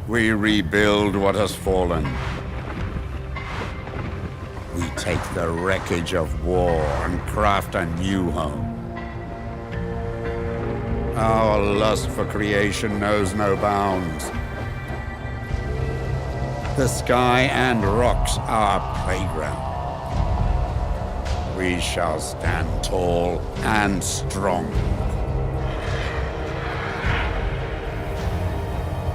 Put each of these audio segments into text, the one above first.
We rebuild what has fallen. We take the wreckage of war and craft a new home. Our lust for creation knows no bounds. The sky and rocks our playground. We shall stand tall and strong.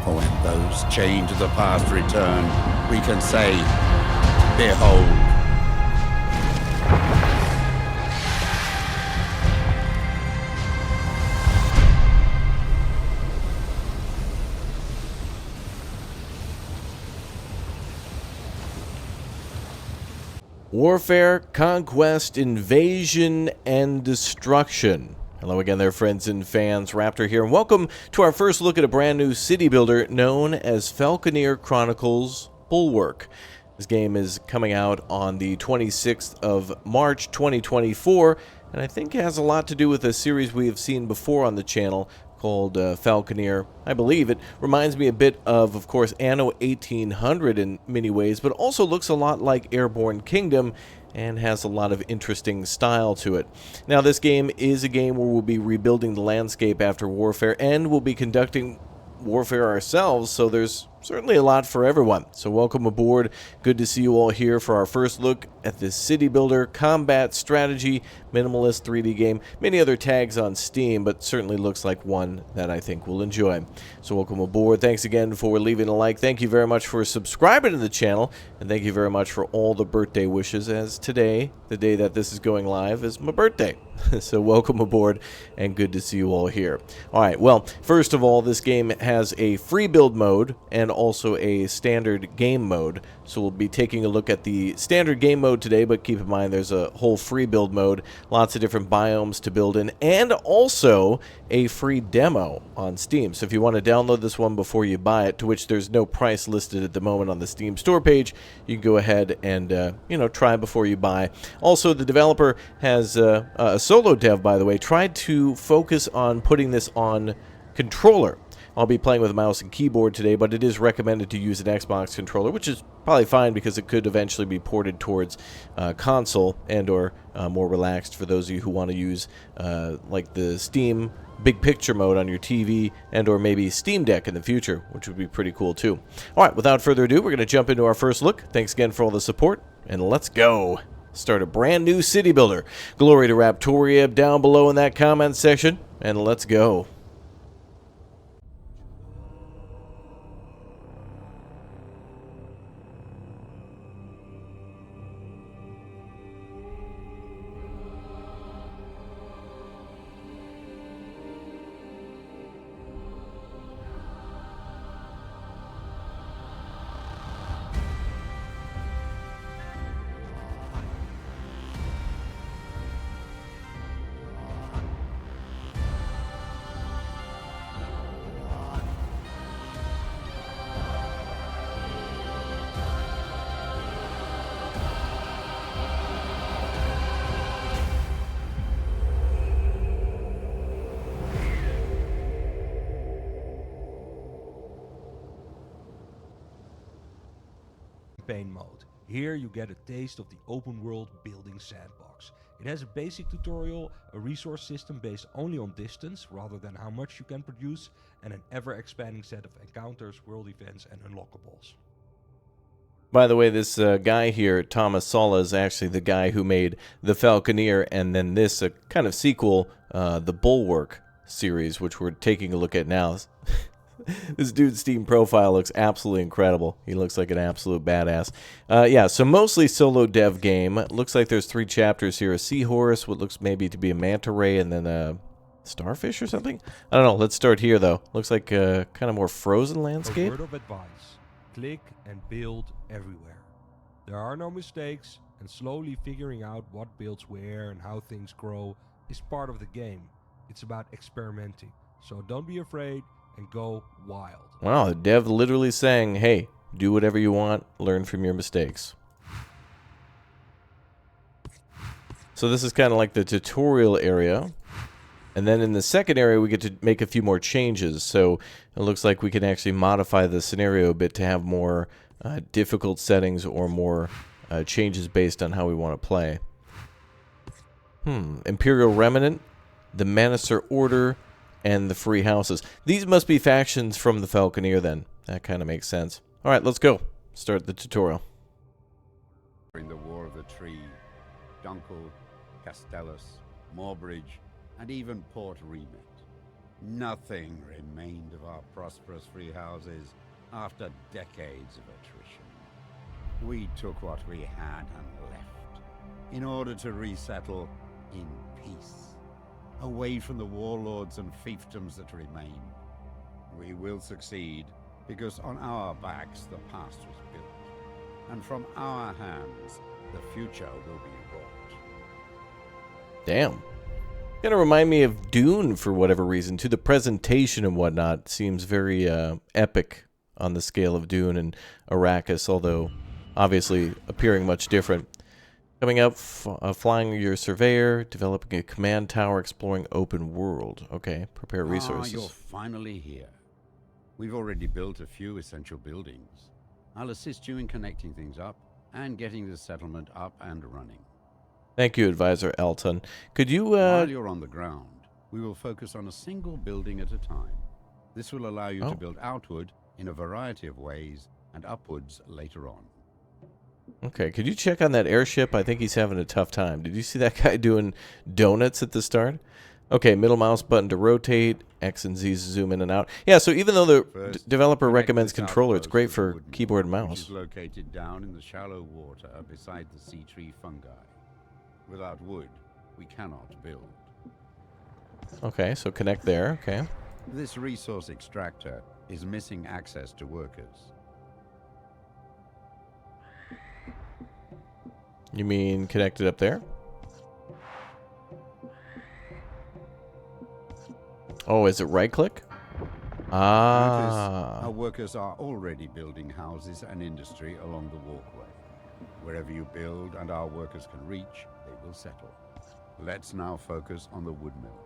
For when those chained to the past return, we can say, behold. Warfare, conquest, invasion, and destruction. Hello again there, friends and fans. Raptor here, and welcome to our first look at a brand new city builder known as Falconeer Chronicles Bulwark. This game is coming out on the 26th of March 2024, and I think it has a lot to do with a series we have seen before on the channel called Falconeer. I believe it reminds me a bit of course, Anno 1800 in many ways, but also looks a lot like Airborne Kingdom and has a lot of interesting style to it. Now, this game is a game where we'll be rebuilding the landscape after warfare, and we'll be conducting warfare ourselves, so there's certainly a lot for everyone. So welcome aboard. Good to see you all here for our first look at this city builder, combat strategy, minimalist 3D game. Many other tags on Steam, but certainly looks like one that I think we'll enjoy. So welcome aboard. Thanks again for leaving a like. Thank you very much for subscribing to the channel, and thank you very much for all the birthday wishes, as today, the day that this is going live, is my birthday. So welcome aboard, and good to see you all here. Alright, well, first of all, this game has a free build mode and also a standard game mode. So we'll be taking a look at the standard game mode today, but keep in mind there's a whole free build mode, lots of different biomes to build in, and also a free demo on Steam. So if you want to download this one before you buy it, to which there's no price listed at the moment on the Steam store page, you can go ahead and try before you buy. Also, the developer has a solo dev, by the way, tried to focus on putting this on controller. I'll be playing with a mouse and keyboard today, but it is recommended to use an Xbox controller, which is probably fine because it could eventually be ported towards console and or more relaxed for those of you who want to use like the Steam big picture mode on your TV and or maybe Steam Deck in the future, which would be pretty cool too. All right, without further ado, we're going to jump into our first look. Thanks again for all the support, and let's go. Start a brand new city builder. Glory to Raptoria down below in that comment section, and let's go. Campaign mode. Here you get a taste of the open world building sandbox. It has a basic tutorial, a resource system based only on distance rather than how much you can produce, and an ever-expanding set of encounters, world events, and unlockables. By the way, this guy here, Thomas Sala, is actually the guy who made the Falconeer and then this kind of sequel, the Bulwark series, which we're taking a look at now. This dude's Steam profile looks absolutely incredible. He looks like an absolute badass. Yeah, so mostly solo dev game. Looks like there's 3 chapters here. A seahorse, what looks maybe to be a manta ray, and then a starfish or something? I don't know. Let's start here, though. Looks like kind of more frozen landscape. A word of advice. Click and build everywhere. There are no mistakes, and slowly figuring out what builds where and how things grow is part of the game. It's about experimenting. So don't be afraid and go wild. Wow, the dev literally saying, hey, do whatever you want, learn from your mistakes. So this is kind of like the tutorial area. And then in the second area, we get to make a few more changes. So it looks like we can actually modify the scenario a bit to have more difficult settings or more changes based on how we want to play. Imperial Remnant, the Manister Order, and the Free Houses. These must be factions from the Falconeer then. That kind of makes sense. All right, let's go. Start the tutorial. During the War of the Tree, Dunkel, Castellus, Moorbridge, and even Port Remit, nothing remained of our prosperous free houses after decades of attrition. We took what we had and left in order to resettle in peace, away from the warlords and fiefdoms that remain. We will succeed because on our backs the past was built, and from our hands the future will be wrought. Damn. Gonna remind me of Dune for whatever reason, too. The presentation and whatnot seems very epic on the scale of Dune and Arrakis, although obviously appearing much different. Coming up, flying your surveyor, developing a command tower, exploring open world. Okay, prepare resources. You're finally here. We've already built a few essential buildings. I'll assist you in connecting things up and getting the settlement up and running. Thank you, Advisor Elton. Could you, While you're on the ground, we will focus on a single building at a time. This will allow you to build outward in a variety of ways and upwards later on. Okay, could you check on that airship? I think he's having a tough time. Did you see that guy doing donuts at the start? Okay, middle mouse button to rotate, X and Z to zoom in and out. Yeah, so even though the developer recommends controller, it's great for keyboard and mouse. Which is located down in the shallow water beside the sea tree fungi. Without wood, we cannot build. Okay, so connect there, okay. This resource extractor is missing access to workers. You mean connected up there? Oh, is it right-click? Ah. Notice our workers are already building houses and industry along the walkway. Wherever you build and our workers can reach, they will settle. Let's now focus on the wood mill.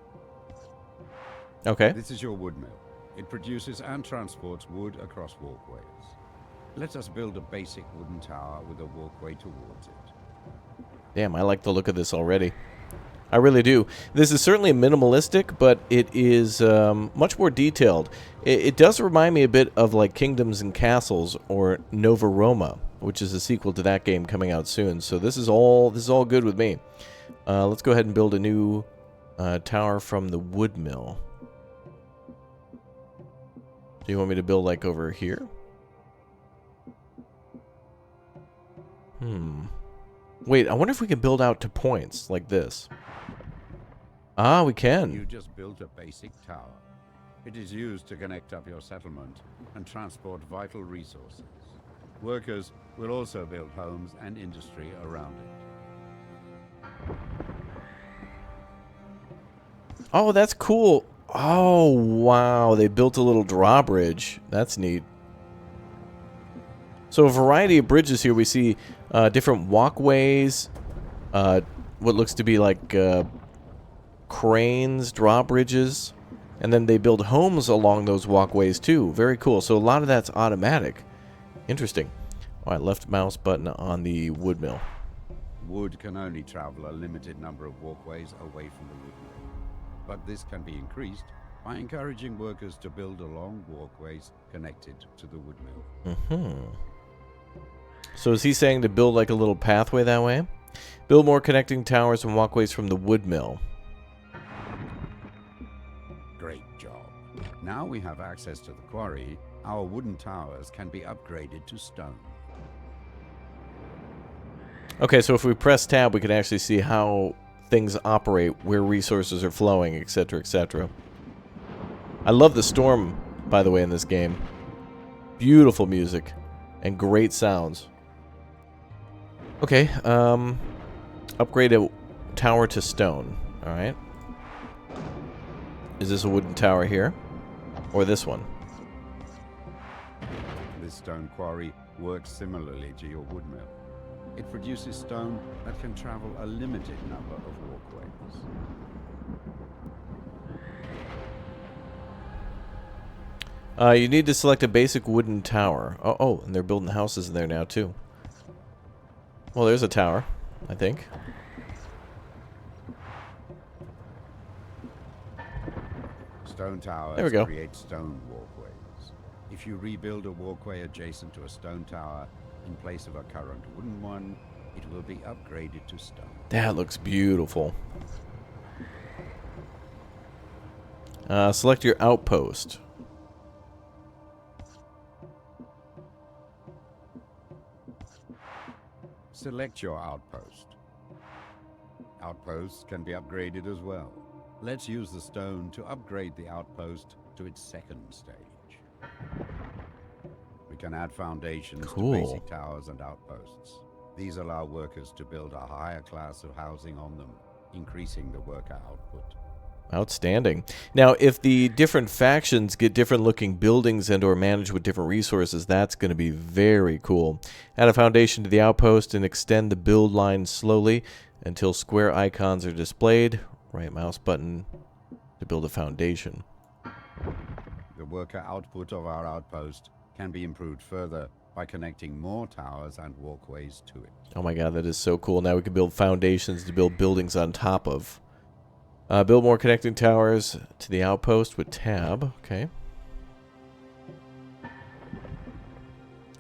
Okay. This is your wood mill. It produces and transports wood across walkways. Let us build a basic wooden tower with a walkway towards it. Damn, I like the look of this already. I really do. This is certainly minimalistic, but it is much more detailed. It does remind me a bit of like Kingdoms and Castles or Nova Roma, which is a sequel to that game coming out soon. So this is all good with me. Let's go ahead and build a new tower from the wood mill. Do you want me to build like over here? Wait, I wonder if we can build out to points like this. Ah, we can. You just built a basic tower. It is used to connect up your settlement and transport vital resources. Workers will also build homes and industry around it. Oh, that's cool. Oh, wow. They built a little drawbridge. That's neat. So a variety of bridges here. We see different walkways, what looks to be like cranes, drawbridges, and then they build homes along those walkways too. Very cool. So a lot of that's automatic. Interesting. All right, left mouse button on the wood mill. Wood can only travel a limited number of walkways away from the wood mill, but this can be increased by encouraging workers to build along walkways connected to the wood mill. So is he saying to build like a little pathway that way? Build more connecting towers and walkways from the wood mill. Great job. Now we have access to the quarry, our wooden towers can be upgraded to stone. Okay, so if we press tab, we can actually see how things operate, where resources are flowing, etc., etc. I love the storm, by the way, in this game. Beautiful music and great sounds. Okay, upgrade a tower to stone. All right. Is this a wooden tower here? Or this one? This stone quarry works similarly to your wood mill. It produces stone that can travel a limited number of walkways. You need to select a basic wooden tower. Oh, and they're building houses in there now, too. Well, there's a tower, I think. Stone towers There we go. create stone walkways. If you rebuild a walkway adjacent to a stone tower in place of a current wooden one, it will be upgraded to stone. That looks beautiful. Select your outpost. Select your outpost. Outposts can be upgraded as well. Let's use the stone to upgrade the outpost to its second stage. We can add foundations Cool. to basic towers and outposts. These allow workers to build a higher class of housing on them, increasing the worker output. Outstanding. Now, if the different factions get different looking buildings and or manage with different resources, that's going to be very cool. Add a foundation to the outpost and extend the build line slowly until square icons are displayed. Right mouse button to build a foundation. The worker output of our outpost can be improved further by connecting more towers and walkways to it. Oh my god, that is so cool. Now we can build foundations to build buildings on top of. Build more connecting towers to the outpost with tab. Okay.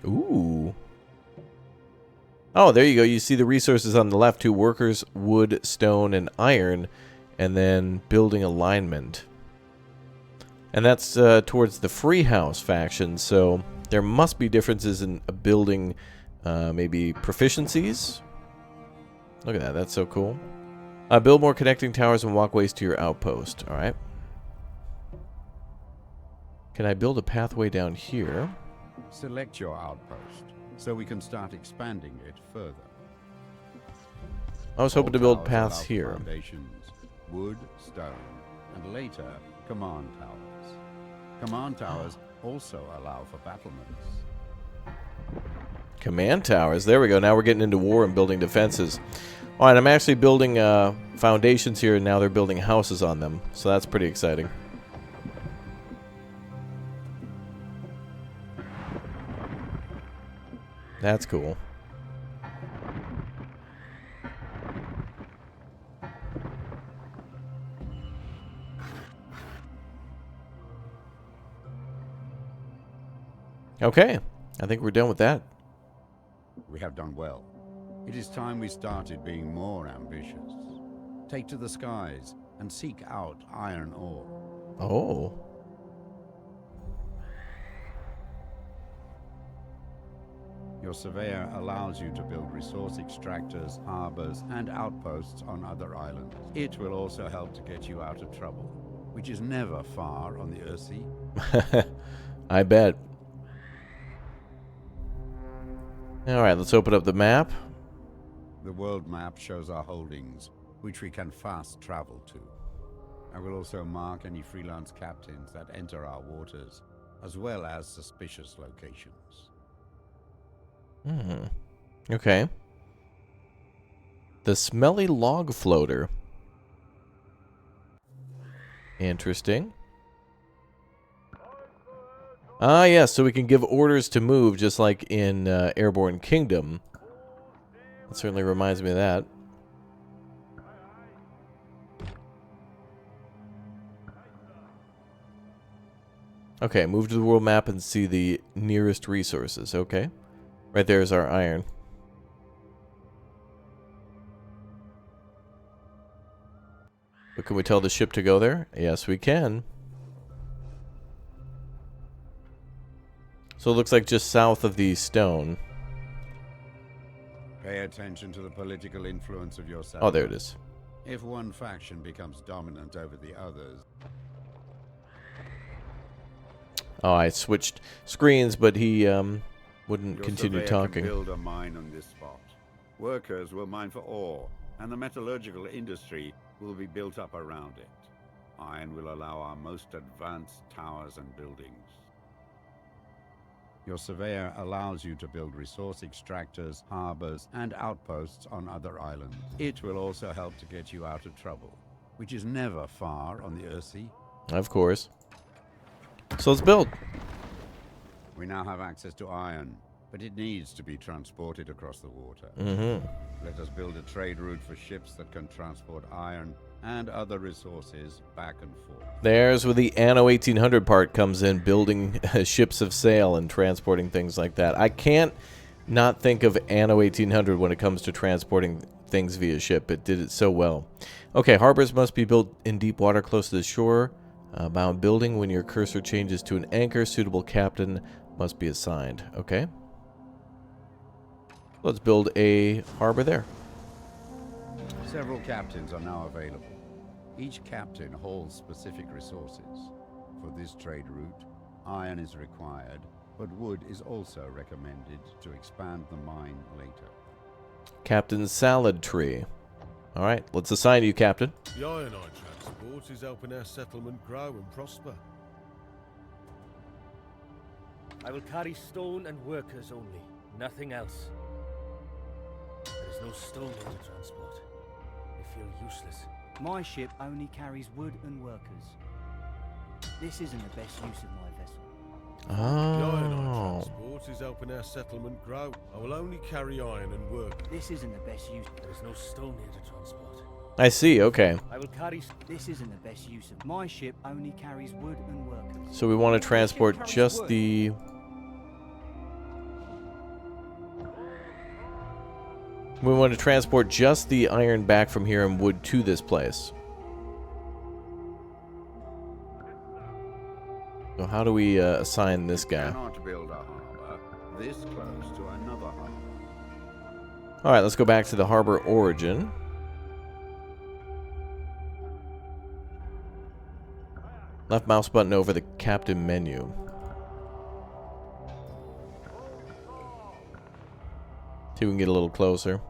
Ooh. Oh, there you go. You see the resources on the left. 2 workers, wood, stone, and iron. And then building alignment. And that's towards the Free House faction. So there must be differences in building maybe proficiencies. Look at that. That's so cool. Build more connecting towers and walkways to your outpost. All right. Can I build a pathway down here? Select your outpost so we can start expanding it further. I was hoping to build paths here. Foundations, wood, stone, and later command towers. Command towers also allow for battlements. Command towers. There we go. Now we're getting into war and building defenses. All right, I'm actually building foundations here, and now they're building houses on them. So that's pretty exciting. That's cool. Okay, I think we're done with that. We have done well. It is time we started being more ambitious. Take to the skies and seek out iron ore. Oh. Your surveyor allows you to build resource extractors, harbors, and outposts on other islands. It will also help to get you out of trouble, which is never far on the Earthsea. I bet. All right, let's open up the map. The world map shows our holdings, which we can fast travel to. I will also mark any freelance captains that enter our waters, as well as suspicious locations. Okay. The smelly log floater. Interesting. Ah, yes, so we can give orders to move, just like in Airborne Kingdom. That certainly reminds me of that. Okay, move to the world map and see the nearest resources. Okay. Right there is our iron. But can we tell the ship to go there? Yes, we can. So it looks like just south of the stone. Pay attention to the political influence of your settlement. Oh, there it is. If one faction becomes dominant over the others... Oh, I switched screens, but he wouldn't Your continue surveyor talking. Can build a mine on this spot. Workers will mine for ore, and the metallurgical industry will be built up around it. Iron will allow our most advanced towers and buildings. Your surveyor allows you to build resource extractors, harbors, and outposts on other islands. It will also help to get you out of trouble, which is never far on the Earthsea. Of course. So let's build. We now have access to iron, but it needs to be transported across the water. Let us build a trade route for ships that can transport iron and other resources back and forth. There's where the Anno 1800 part comes in, building ships of sail and transporting things like that. I can't not think of Anno 1800 when it comes to transporting things via ship. It did it so well. Okay, harbors must be built in deep water close to the shore. Bound building, when your cursor changes to an anchor, suitable captain must be assigned. Okay. Let's build a harbor there. Several captains are now available. Each captain holds specific resources. For this trade route, iron is required, but wood is also recommended to expand the mine later. Captain Salad Tree. Alright, let's assign you captain. The iron I transport is helping our settlement grow and prosper. I will carry stone and workers only, nothing else. There is no stone here to transport. I feel useless. My ship only carries wood and workers. This isn't the best use of my vessel. The iron I Oh. transport is helping our settlement grow. I will only carry iron and work. This isn't the best use. There is no stone here to transport. I see, okay. I will carry... This isn't the best use of my ship only carries wood and workers. So we want to transport carries just wood. the... We want to transport just the iron back from here and wood to this place. So how do we assign this guy? Cannot build a harbor this close to another harbor. Alright, let's go back to the harbor origin. Left mouse button over the captain menu. See if we can get a little closer.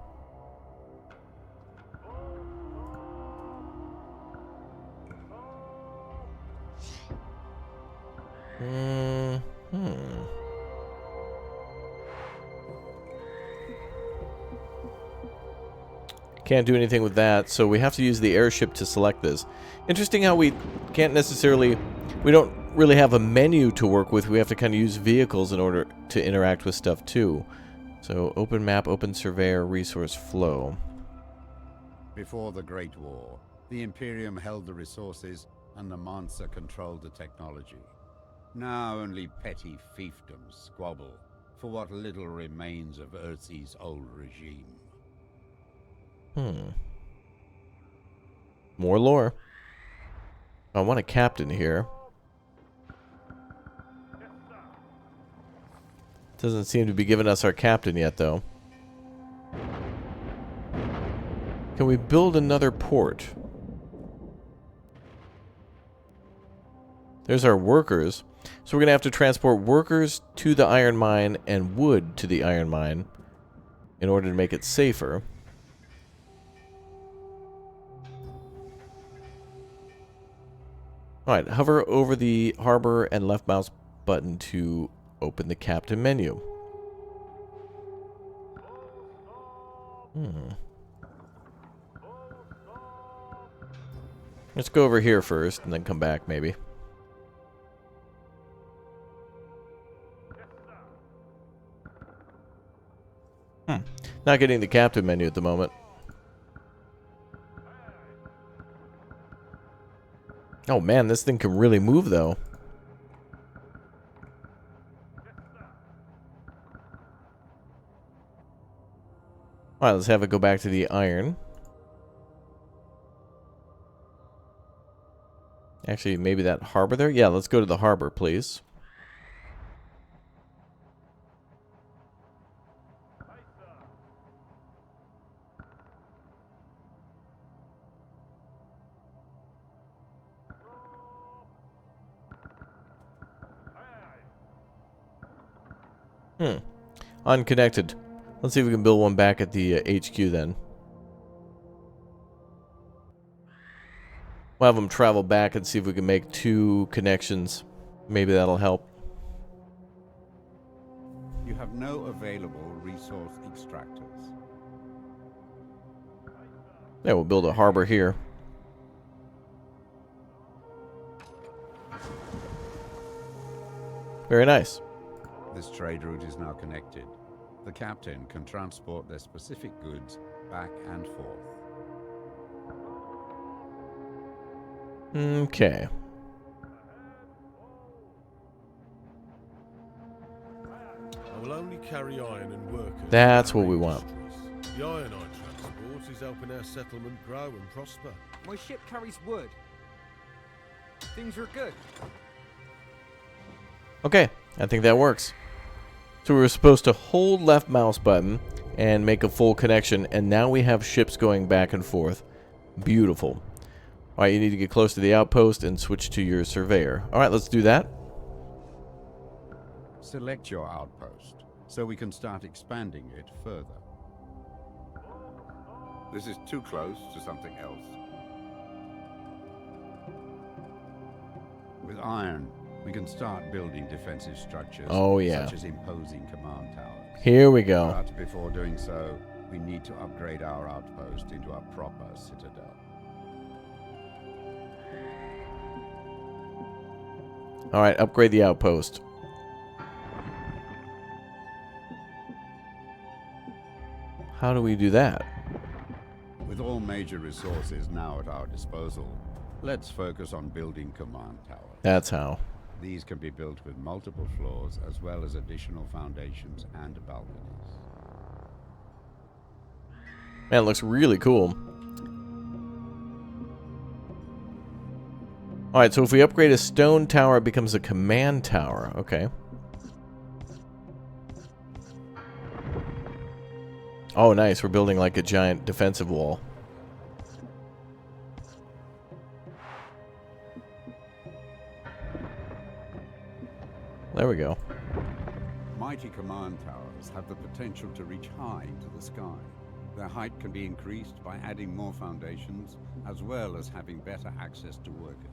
Can't do anything with that, so we have to use the airship to select this. Interesting how we can't necessarily... We don't really have a menu to work with. We have to kind of use vehicles in order to interact with stuff too. So open map, open surveyor, resource flow. Before the Great War, the Imperium held the resources and the Mansa controlled the technology. Now only petty fiefdoms squabble for what little remains of Earth's old regime. More lore. I want a captain here. Doesn't seem to be giving us our captain yet, though. Can we build another port? There's our workers. So we're going to have to transport workers to the iron mine and wood to the iron mine in order to make it safer. Alright, hover over the harbor and left mouse button to open the captain menu. Let's go over here first and then come back maybe. Not getting the captain menu at the moment. Oh man, this thing can really move though. Alright, let's have it go back to the iron. Actually, maybe that harbor there? Yeah, let's go to the harbor, please. Unconnected. Let's see if we can build one back at the HQ then. We'll have them travel back and see if we can make 2 connections. Maybe that'll help. You have no available resource extractors. Yeah, we'll build a harbor here. Very nice. This trade route is now connected. The captain can transport their specific goods back and forth. Okay. I will only carry iron and workers. That's for what we our want. industries. The iron I transport is helping our settlement grow and prosper. My ship carries wood. Things are good. Okay, I think that works. So we were supposed to hold left mouse button and make a full connection, and now we have ships going back and forth. Beautiful. All right, you need to get close to the outpost and switch to your surveyor. All right, let's do that. Select your outpost so we can start expanding it further. This is too close to something else. With iron, we can start building defensive structures. Oh, yeah. Such as imposing command towers. Here we go. But before doing so, we need to upgrade our outpost into a proper citadel. All right, upgrade the outpost. How do we do that? With all major resources now at our disposal, let's focus on building command towers. That's how. These can be built with multiple floors as well as additional foundations and balconies. Man, it looks really cool. All right, so if we upgrade a stone tower, it becomes a command tower. Okay. Oh, nice. We're building like a giant defensive wall. There we go. Mighty command towers have the potential to reach high into the sky. Their height can be increased by adding more foundations, as well as having better access to workers.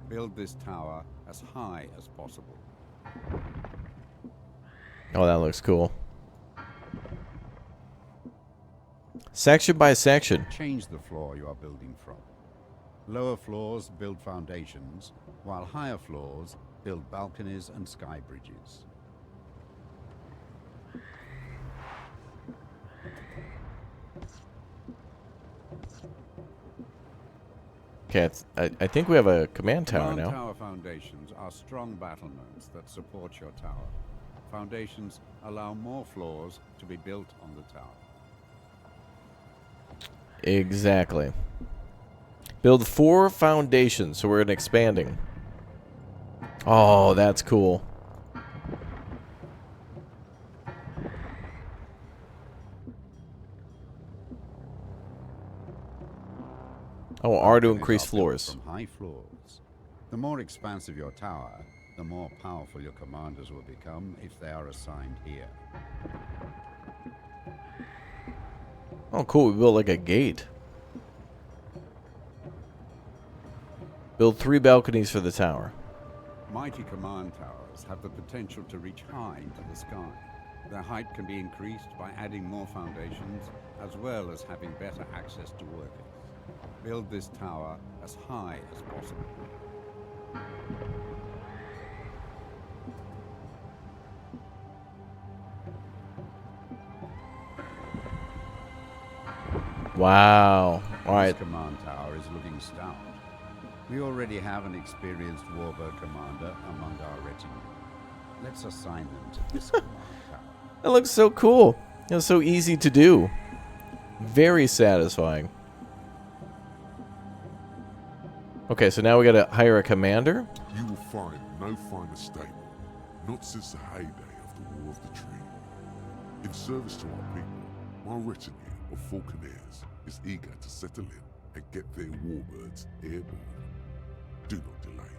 Build this tower as high as possible. Oh, that looks cool. Section by section. Change the floor you are building from. Lower floors build foundations, while higher floors build balconies and sky bridges. Okay, I think we have a command tower Command now. tower foundations are strong battlements that support your tower. Foundations allow more floors to be built on the tower. Exactly. Build 4 foundations, so we're expanding. Oh, that's cool. Oh, R to Balconies increase are built floors. From high floors. The more expansive your tower, the more powerful your commanders will become if they are assigned here. Oh, cool. We built like a gate. Build 3 balconies for the tower. Mighty command towers have the potential to reach high into the sky. Their height can be increased by adding more foundations, as well as having better access to workers. Build this tower as high as possible. Wow. All right. This command tower is looking stout. We already have an experienced warbird commander among our retinue. Let's assign them to this command tower. That looks so cool. It's so easy to do. Very satisfying. Okay, so now we gotta hire a commander. You will find no finer stable, not since the heyday of the War of the Tree. In service to our people, my retinue of falconeers is eager to settle in and get their warbirds airborne. Do not delay.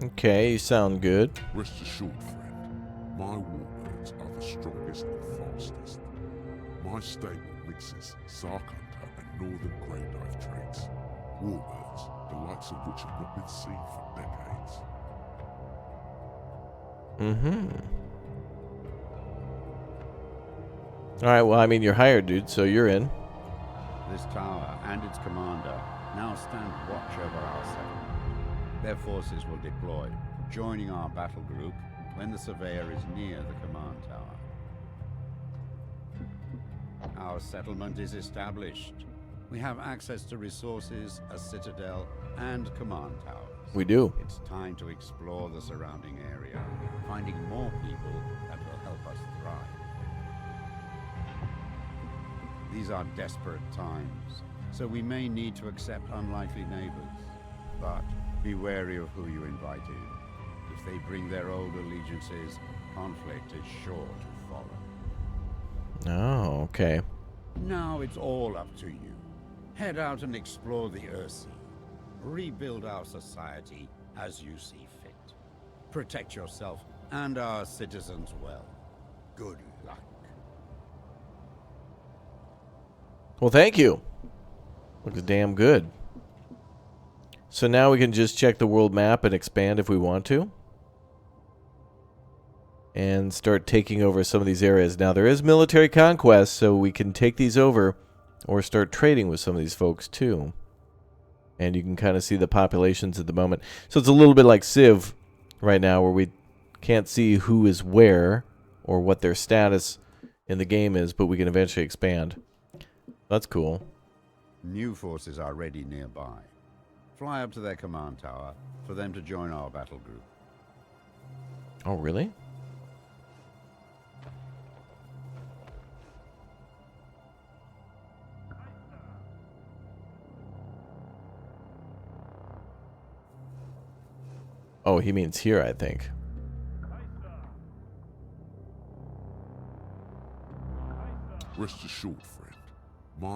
Okay, you sound good. Rest assured, friend, my warbirds are the strongest and fastest. My stable mixes Sark Hunter and Northern Grey Knife traits. Warbirds, the likes of which have not been seen for decades. Alright, well, I mean, you're hired, dude, so you're in. This tower and its commander now stand watch over our settlement. Their forces will deploy joining our battle group when the surveyor is near the command tower. Our settlement is established. We have access to resources, a citadel, and command towers. We do. It's time to explore the surrounding area, finding more people that will help us thrive. These are desperate times, so we may need to accept unlikely neighbors. But be wary of who you invite in. If they bring their old allegiances, conflict is sure to follow. Oh, okay. Now it's all up to you. Head out and explore the Earthsea. Rebuild our society as you see fit. Protect yourself and our citizens well. Good luck. Well, thank you. Looks damn good. So now we can just check the world map and expand if we want to. And start taking over some of these areas. Now, there is military conquest, so we can take these over or start trading with some of these folks, too. And you can kind of see the populations at the moment. So it's a little bit like Civ right now, where we can't see who is where or what their status in the game is, but we can eventually expand. That's cool. New forces are ready nearby. Fly up to their command tower for them to join our battle group. Oh, really? Oh, he means here, I think. Rest assured, friend. My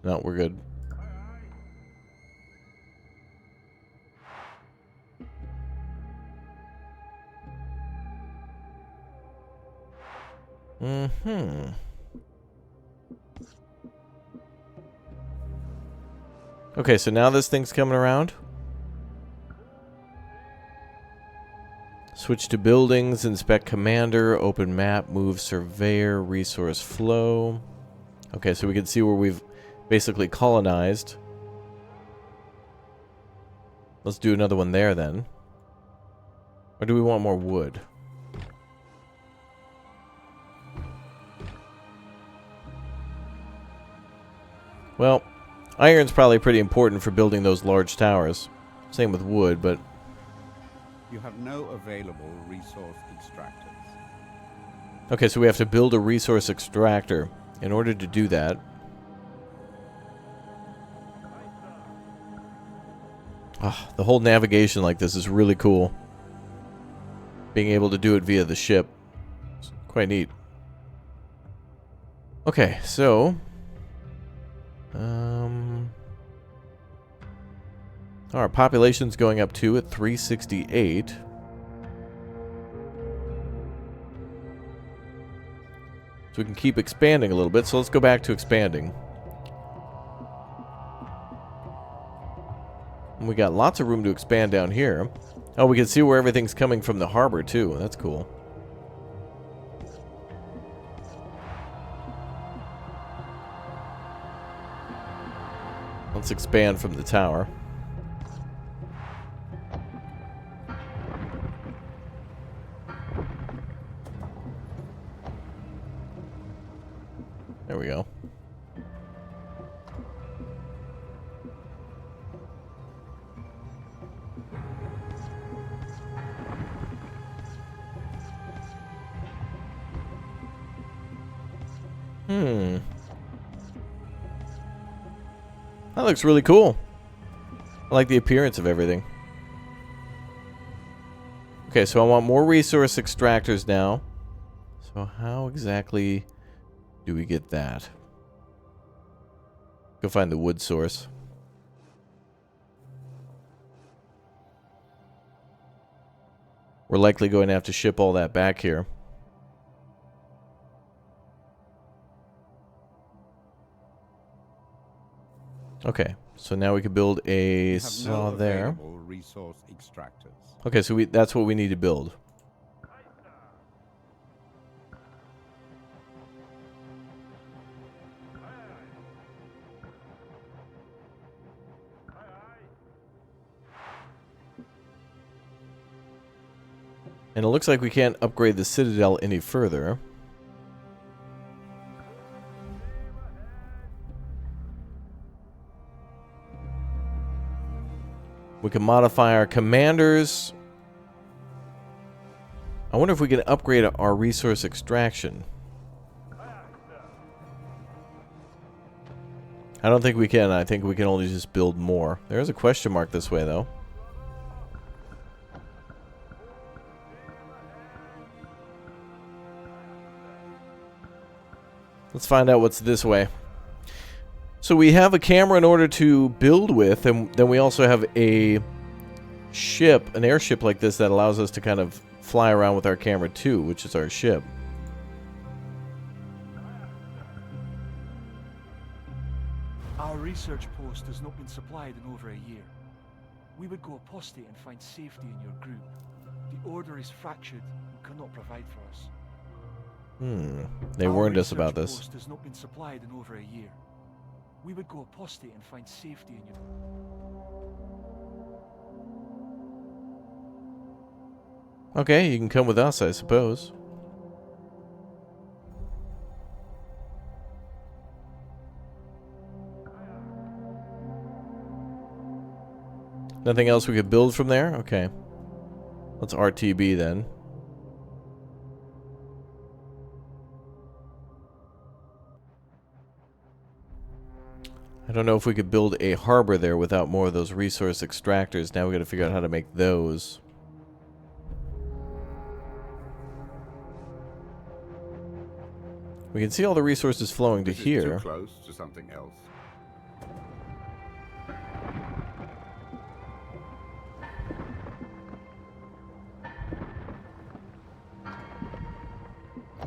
No, we're good. Mm-hmm. Okay, so now this thing's coming around. Switch to buildings, inspect commander, open map, move surveyor, resource flow. Okay, so we can see where we've basically colonized. Let's do another one there then. Or do we want more wood? Well, iron's probably pretty important for building those large towers. Same with wood, but... You have no available resource extractors. Okay, so we have to build a resource extractor. In order to do that... Oh, the whole navigation like this is really cool. Being able to do it via the ship. It's quite neat. Okay, so... Our population's going up too at 368. So we can keep expanding a little bit. So let's go back to expanding. And we got lots of room to expand down here. Oh, we can see where everything's coming from the harbor too. That's cool. Let's expand from the tower. There we go. That looks really cool. I like the appearance of everything. Okay, so I want more resource extractors now. So how exactly do we get that? Go find the wood source. We're likely going to have to ship all that back here. Okay, so now we can build a saw there. Resource extractors. Okay, so that's what we need to build. And it looks like we can't upgrade the Citadel any further. We can modify our commanders. I wonder if we can upgrade our resource extraction. I don't think we can. I think we can only just build more. There's a question mark this way, though. Let's find out what's this way. So we have a camera in order to build with, and then we also have a ship, an airship like this that allows us to kind of fly around with our camera too, which is our ship. Our research post has not been supplied in over a year. We would go apostate and find safety in your group. The order is fractured and cannot provide for us. They warned us about this. Our research post has not been supplied in over a year. We would go apostate and find safety in your... Okay, you can come with us, I suppose. Nothing else we could build from there? Okay. Let's RTB then. I don't know if we could build a harbor there without more of those resource extractors. Now we got to figure out how to make those. We can see all the resources flowing to This is here. too close to something else.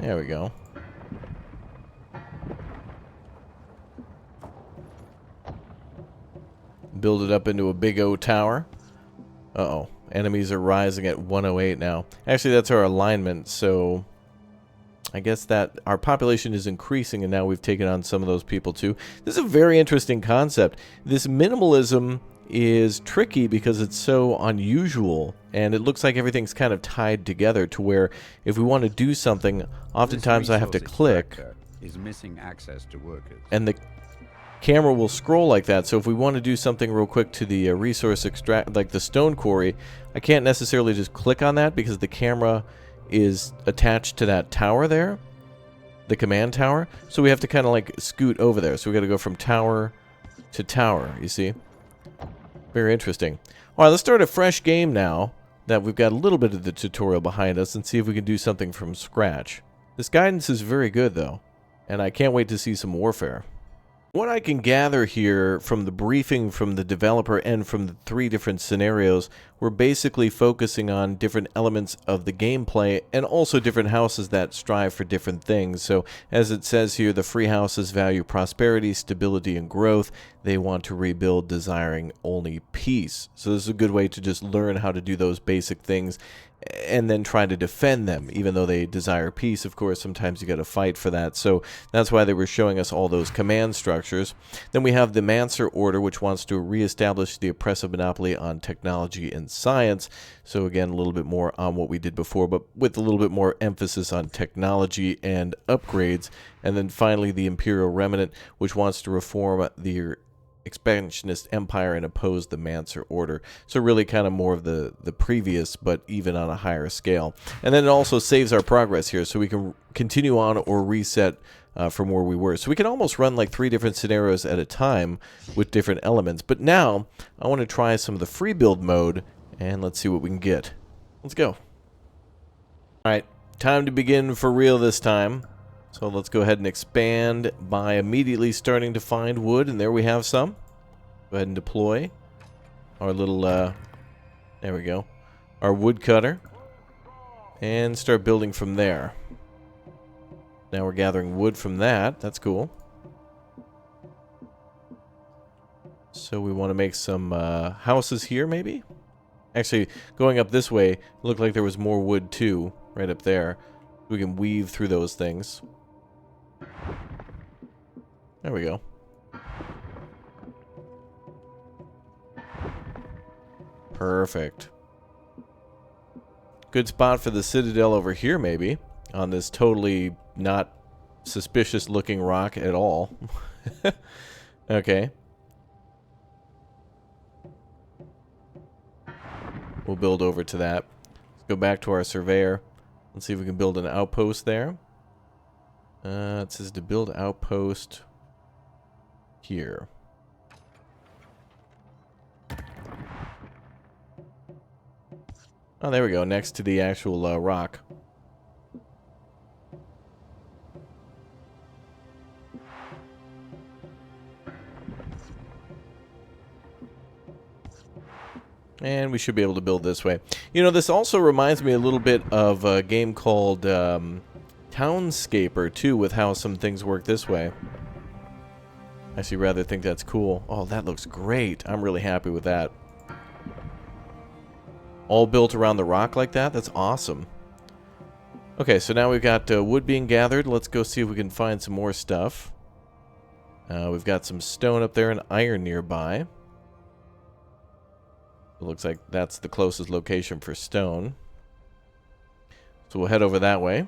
There we go. Build it up into a big O tower. Uh-oh. Enemies are rising at 108 now. Actually, that's our alignment, so I guess that our population is increasing, and now we've taken on some of those people too. This is a very interesting concept. This minimalism is tricky because it's so unusual, and it looks like everything's kind of tied together to where if we want to do something, oftentimes I have to click, is missing access to workers. and the camera will scroll like that. So if we want to do something real quick to the resource extract, like the stone quarry, I can't necessarily just click on that because the camera is attached to that tower there, the command tower. So we have to kind of like scoot over there. So we got to go from tower to tower, you see? Very interesting. All right, let's start a fresh game now that we've got a little bit of the tutorial behind us and see if we can do something from scratch. This guidance is very good though, and I can't wait to see some warfare. What I can gather here from the briefing from the developer and from the 3 different scenarios, we're basically focusing on different elements of the gameplay and also different houses that strive for different things. So as it says here, the free houses value prosperity, stability, and growth. They want to rebuild, desiring only peace. So this is a good way to just learn how to do those basic things and then try to defend them. Even though they desire peace, of course, sometimes you got to fight for that. So that's why they were showing us all those command structures. Then we have the Mancer Order, which wants to reestablish the oppressive monopoly on technology and science. So again, a little bit more on what we did before, but with a little bit more emphasis on technology and upgrades. And then finally, the Imperial Remnant, which wants to reform the expansionist empire and oppose the Mancer Order. So really kind of more of the previous, but even on a higher scale. And then it also saves our progress here, so we can continue on or reset from where we were. So we can almost run like 3 different scenarios at a time with different elements. But now I want to try some of the free build mode, and let's see what we can get. Let's go. Alright, time to begin for real this time. So let's go ahead and expand by immediately starting to find wood, and there we have some. Go ahead and deploy our little, there we go, our woodcutter, and start building from there. Now we're gathering wood from that. That's cool. So we want to make some houses here, maybe? Actually, going up this way, it looked like there was more wood too, right up there. We can weave through those things. There we go. Perfect. Good spot for the citadel over here, maybe. On this totally not suspicious looking rock at all. Okay. We'll build over to that. Let's go back to our surveyor. Let's see if we can build an outpost there. It says to build outpost here. Oh, there we go. Next to the actual rock. And we should be able to build this way. You know, this also reminds me a little bit of a game called Townscaper, too, with how some things work this way. I actually rather think that's cool. Oh, that looks great. I'm really happy with that. All built around the rock like that? That's awesome. Okay, so now we've got wood being gathered. Let's go see if we can find some more stuff. We've got some stone up there and iron nearby. It looks like that's the closest location for stone. So we'll head over that way.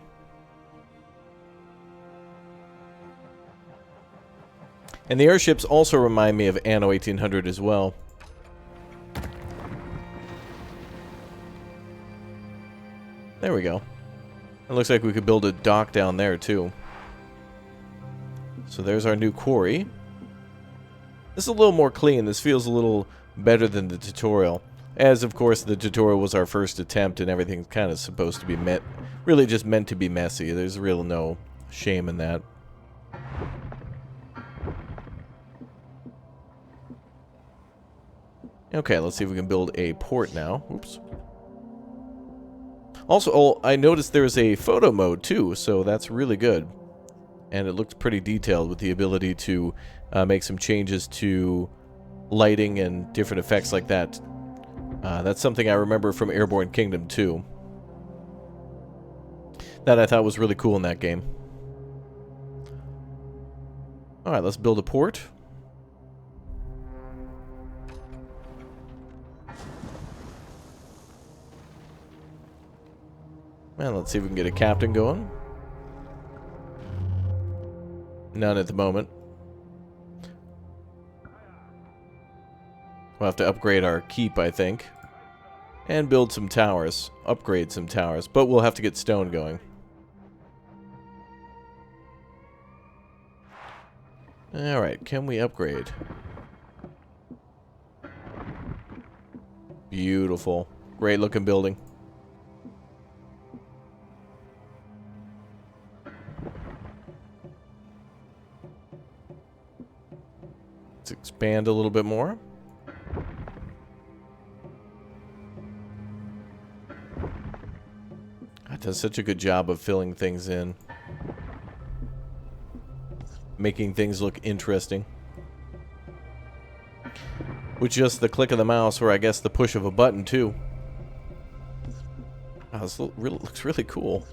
And the airships also remind me of Anno 1800 as well. There we go. It looks like we could build a dock down there too. So there's our new quarry. This is a little more clean. This feels a little better than the tutorial. As, of course, the tutorial was our first attempt and everything's kind of supposed to be really just meant to be messy. There's really no shame in that. Okay, let's see if we can build a port now. Oops. Also, oh, I noticed there's a photo mode too, so that's really good. And it looks pretty detailed with the ability to make some changes to lighting and different effects like that. That's something I remember from Airborne Kingdom 2. That I thought was really cool in that game. Alright, let's build a port. And let's see if we can get a captain going. None at the moment. We'll have to upgrade our keep, I think. And build some towers. Upgrade some towers. But we'll have to get stone going. Alright, can we upgrade? Beautiful. Great looking building. Let's expand a little bit more. That does such a good job of filling things in. Making things look interesting. With just the click of the mouse, or I guess the push of a button too. Wow, this looks really cool.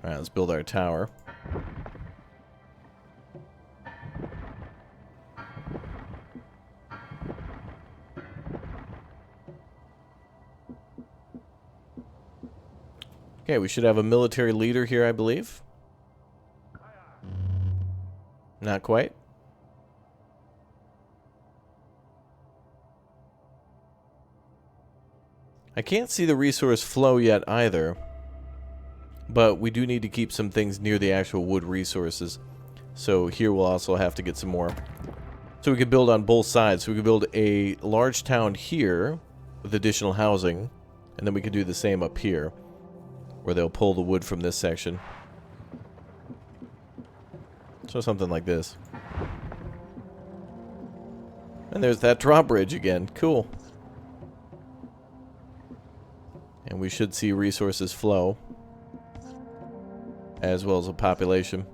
Alright, let's build our tower. Okay, we should have a military leader here, I believe. Not quite. I can't see the resource flow yet either. But we do need to keep some things near the actual wood resources. So here we'll also have to get some more. So we can build on both sides. So we can build a large town here with additional housing. And then we can do the same up here, where they'll pull the wood from this section. So something like this. And there's that drawbridge again. Cool. And we should see resources flow, as well as a population.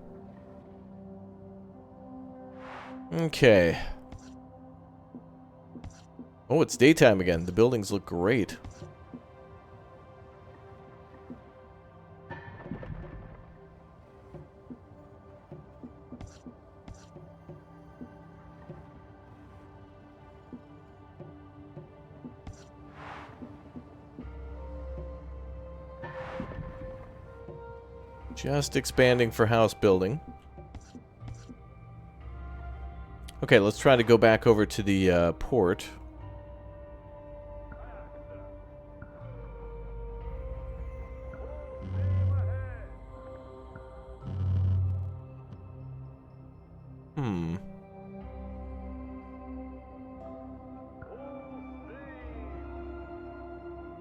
Okay. Oh, it's daytime again. The buildings look great. Just expanding for house building. Okay, let's try to go back over to the port.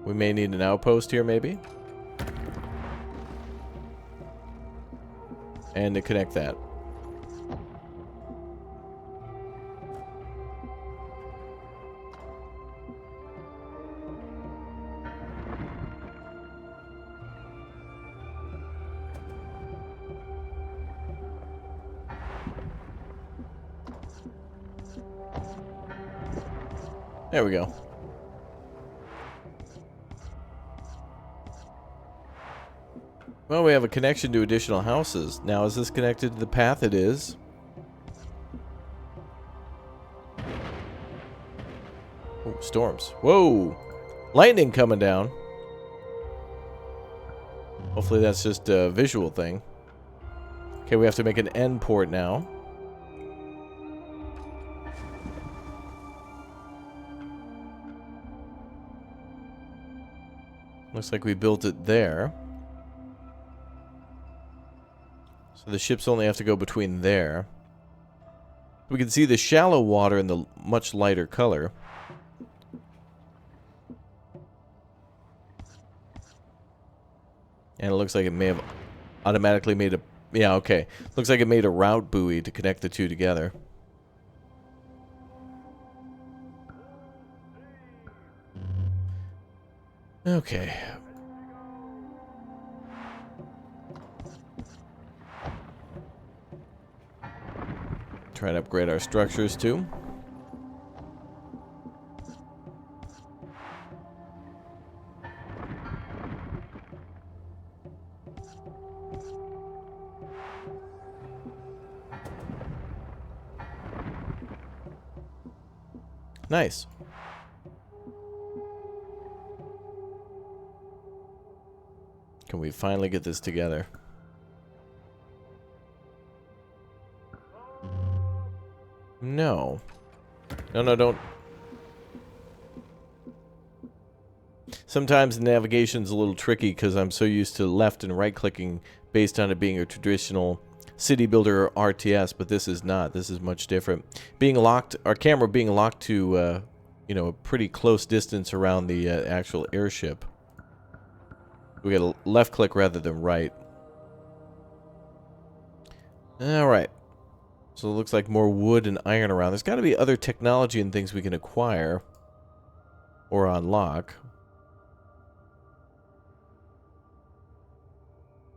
We may need an outpost here, maybe. And to connect that. There we go. Well, we have a connection to additional houses. Now, is this connected to the path? It is. Oh, storms. Whoa! Lightning coming down. Hopefully that's just a visual thing. Okay, we have to make an end port now. Looks like we built it there. So the ships only have to go between there. We can see the shallow water in the much lighter color. And it looks like it may have automatically made a... Yeah, okay. Looks like it made a route buoy to connect the two together. Okay. Try to upgrade our structures too. Nice. Can we finally get this together? No. No, don't. Sometimes the navigation's a little tricky because I'm so used to left and right clicking based on it being a traditional city builder or RTS, but this is not. This is much different. Being locked, our camera being locked to, you know, a pretty close distance around the actual airship. We got a left click rather than right. Alright. So it looks like more wood and iron around. There's got to be other technology and things we can acquire. Or unlock.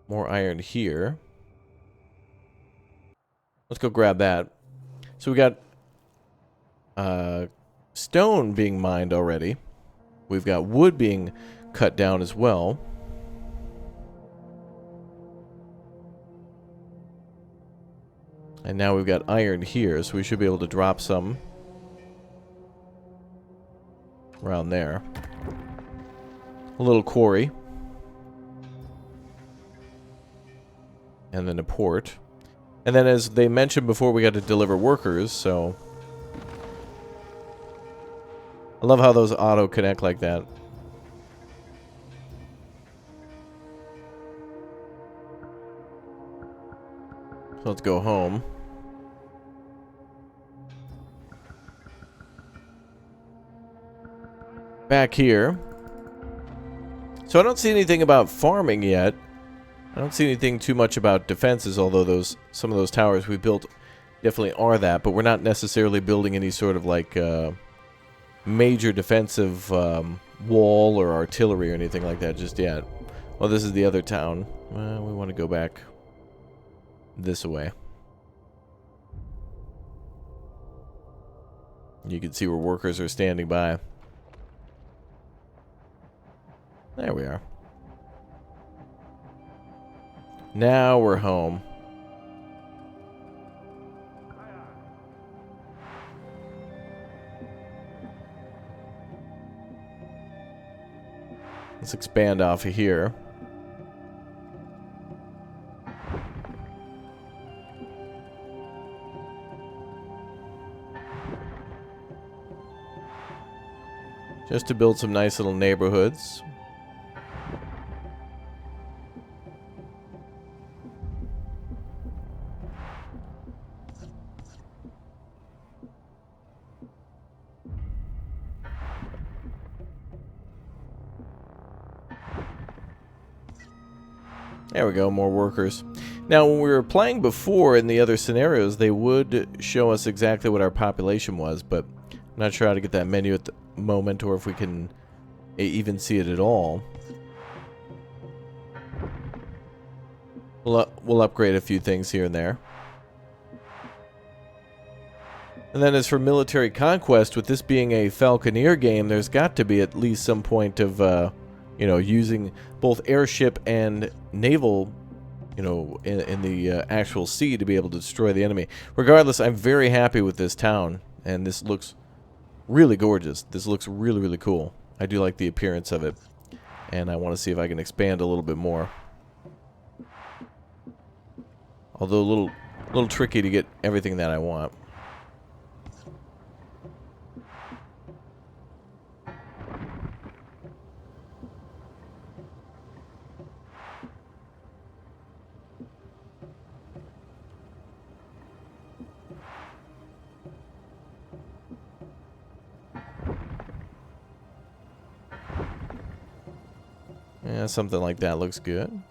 More iron here. Let's go grab that. So we got stone being mined already. We've got wood being cut down as well. And now we've got iron here, so we should be able to drop some around there. A little quarry. And then a port. And then as they mentioned before, we got to deliver workers, so... I love how those auto-connect like that. So let's go home. Back here. So I don't see anything about farming yet. I don't see anything too much about defenses, although some of those towers we built definitely are that, but we're not necessarily building any sort of like major defensive wall or artillery or anything like that just yet. Oh, this is the other town. We want to go back this way. You can see where workers are standing by. There we are. Now we're home. Let's expand off of here. just to build some nice little neighborhoods. There we go, more workers. Now, when we were playing before in the other scenarios, they would show us exactly what our population was, but I'm not sure how to get that menu at the moment or if we can even see it at all. We'll upgrade a few things here and there. And then as for military conquest, with this being a Falconeer game, there's got to be at least some point of, you know, using both airship and naval, you know, in the actual sea to be able to destroy the enemy. Regardless, I'm very happy with this town, and this looks really gorgeous. This looks really, really cool. I do like the appearance of it, and I want to see if I can expand a little bit more. Although a little tricky to get everything that I want. Yeah, something like that looks good.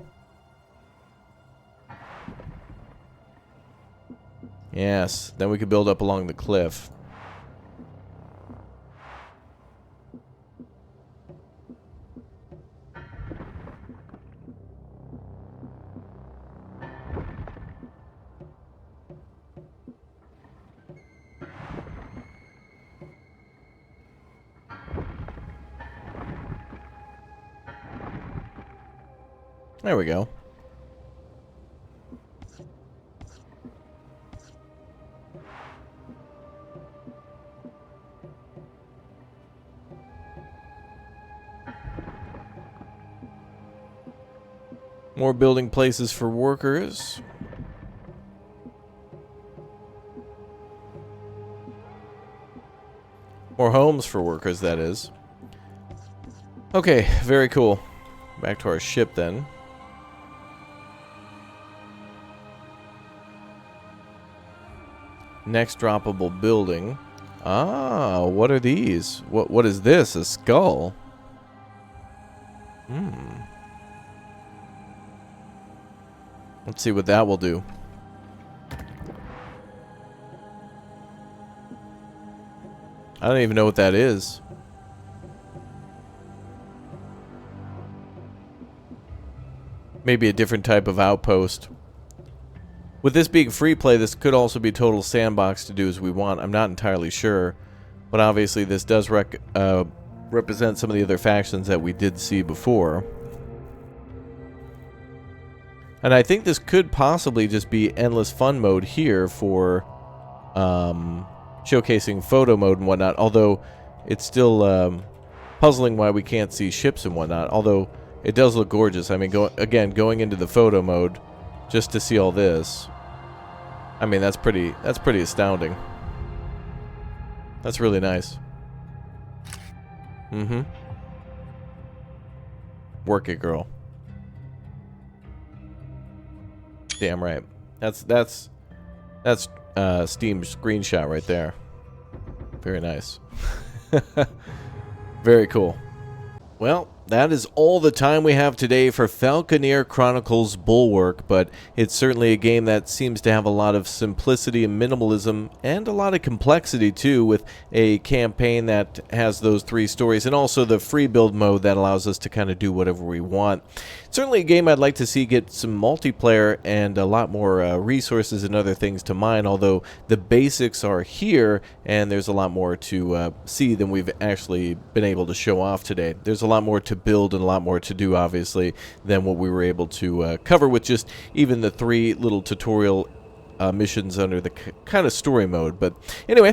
Yes, then we could build up along the cliff. There we go. More building places for workers. More homes for workers, that is. Okay, very cool. Back to our ship then. Next droppable building. Ah, what are these? What is this? A skull? Let's see what that will do. I don't even know what that is. Maybe a different type of outpost. With this being free play, this could also be total sandbox to do as we want. I'm not entirely sure. But obviously this does represent some of the other factions that we did see before. And I think this could possibly just be endless fun mode here for showcasing photo mode and whatnot. Although it's still puzzling why we can't see ships and whatnot. Although it does look gorgeous. I mean, going into the photo mode just to see all this. I mean, that's pretty astounding. That's really nice. Work it, girl. Damn right. That's Steam screenshot right there. Very nice. Very cool. Well, that is all the time we have today for Falconeer Chronicles Bulwark, but it's certainly a game that seems to have a lot of simplicity and minimalism, and a lot of complexity too, with a campaign that has those 3 stories, and also the free build mode that allows us to kind of do whatever we want. Certainly a game I'd like to see get some multiplayer and a lot more resources and other things to mine, although the basics are here, and there's a lot more to see than we've actually been able to show off today. There's a lot more to build and a lot more to do, obviously, than what we were able to cover with just even the 3 little tutorial missions under the kind of story mode. But anyway,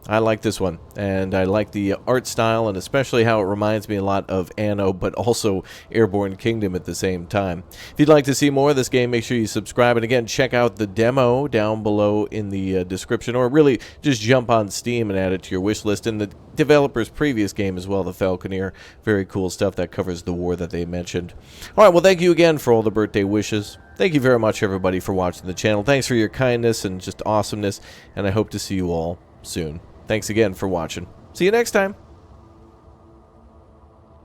I like this one, and I like the art style, and especially how it reminds me a lot of Anno, but also Airborne Kingdom at the same time. If you'd like to see more of this game, make sure you subscribe, and again, check out the demo down below in the description, or really just jump on Steam and add it to your wish list. And the developer's previous game as well, the Falconeer, very cool stuff that covers the war that they mentioned. All right, well, thank you again for all the birthday wishes. Thank you very much, everybody, for watching the channel. Thanks for your kindness and just awesomeness, and I hope to see you all soon. Thanks again for watching. See you next time.